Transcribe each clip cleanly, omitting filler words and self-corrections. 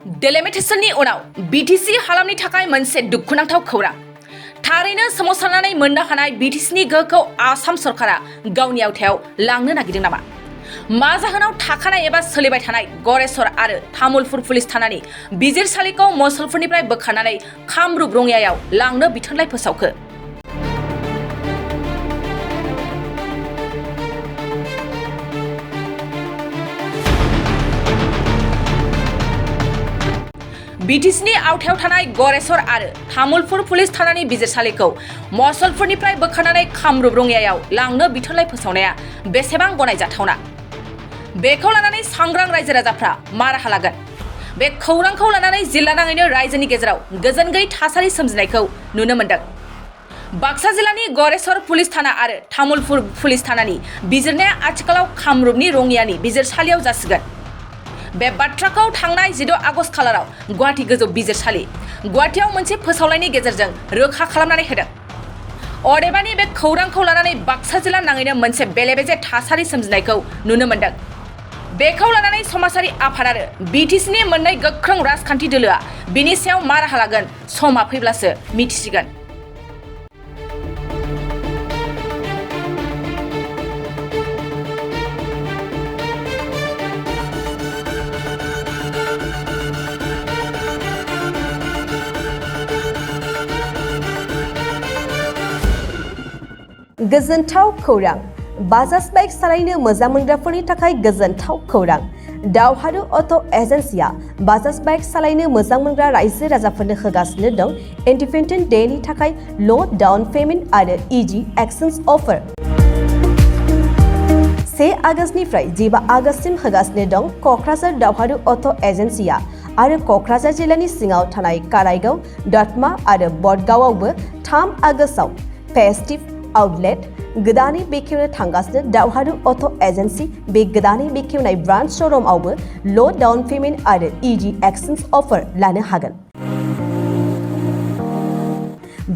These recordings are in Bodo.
डेलिमिटेशननि उनाव बीटीसी हालामनि थाखाय मोनसे दुखुनांथाव खौरां। थारैनो सोमावसारनानै मोननो हानाय बीटीसीनि गोहोखौ आसाम सरकारा गावनि आवथायाव लांनो नागिरदों नामा? मा जाहोनाव थाखानाय एबा सोलिबाय थानाय गरेस्वर आरो तामुलपुर पुलिस थानानि बिजिरसालिखौ मसलपुरनिफ्राय बोखारनानै कामरुप रङियायाव लांनो बिथोनलाइ फोसावखो? बीटीसीनि आवथायाव थानाय गरेस्वर आरो तामुलपुर पुलिस थानानि बिजिरसालिखौ मसलपुरनिफ्राय बोखारनानै कामरुप रङियायाव लांनो बिथोनलाइ फोसावनाया बेसेबां गनायजाथावना? बेखौ लानानै सांग्रां रायजो राजाफ्रा मा राहा लागोन? बे खौरांखौ लानानै जिल्ला नाङैनो रायजोनि गेजेराव गोजोन गैयै थासारि सोमजिनायखौ नुनो मोन्दों। बाक्सा जिल्लानि गरेस्वर पुलिस थाना आरो तामुलपुर पुलिस थानानि बिजिरनाया आथिखालाव कामरुपनि रङियानि बिजिरसालियाव जासिगोन। बे बाथ्राखौ थांनाय 16 आगस्ट खालाराव गुवाहाटी गोजौ बिजिरसालि गुवाहाटीयाव मोनसे फोसावलायनि गेजेरजों रोखा खालामनानै होदों। अदेबानि बे खौरांखौ लानानै बाक्सा जिल्ला नाङैनो मोनसे बेले-बेजे थासारि सोमजिनायखौ नुनो मोन्दों। बेखौ लानानै समाजारि आफाद आरो बीटीसीनि मोननै गोख्रों राजखान्थि दोलोआ बिनि सायाव मा राहा लागोन समा फैब्लासो मिथिसिगोन। गोजोनथाव खौरां। बाजाज बाइक सालायनो मोजां मोनग्राफोरनि थाखाय गोजोनथाव खौरां। दावहारु अट' एजेन्सिया बाजाज बाइक सालायनो मोजां मोनग्रा रायजो राजाफोरनो होगासिनो दं इन्डिपेन्डेन्ट डेनि थाखाय ल' डाउन पेमेन्ट आरो इजि एक्सचेन्ज अफार। 1 आगस्तनिफ्राय 15 आगस्तसिम होगासिनो दं क'क्राझार दावहारु अट' एजेन्सिया आरो क'क्राझार जिल्लानि सिङाव थानाय काराइगाव, दतमा आरो बडगावआवबो 3 आगस्टआव फेस्टिभ आउटलेट गोदानै बेखेवनो थांगासिनो दावहारु अट' एजेन्सि। बे गोदानै बेखेवनाय ब्रान्च श'रुमआवबो ल' डाउन पेमेन्ट आरो इजि एक्सचेन्ज अफार लानो हागोन।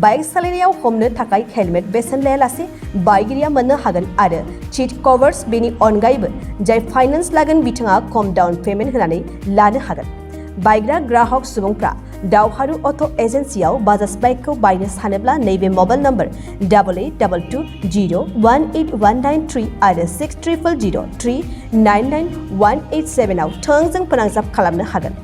बाइक सालायनायाव हमनो थाखाय हेलमेट बेसेन लायालासे बाइगिरिया मोननो हागोन आरो सीट कभार्स। बेनि अनगायैबो जाय फाइनेन्स लागोन बिथाङा खम डाउन पेमेन्ट होनानै लानो हागोन। बायग्रा ग्राहक सुबुंफ्रा दावहारु अट' एजेन्सियाव बाजाज बाइकखौ बायनो सानोब्ला नैबे मबाइल नम्बर 8822018193 आरो 600003991187 आव थोंजों फोनांजाब खालामनो हागोन।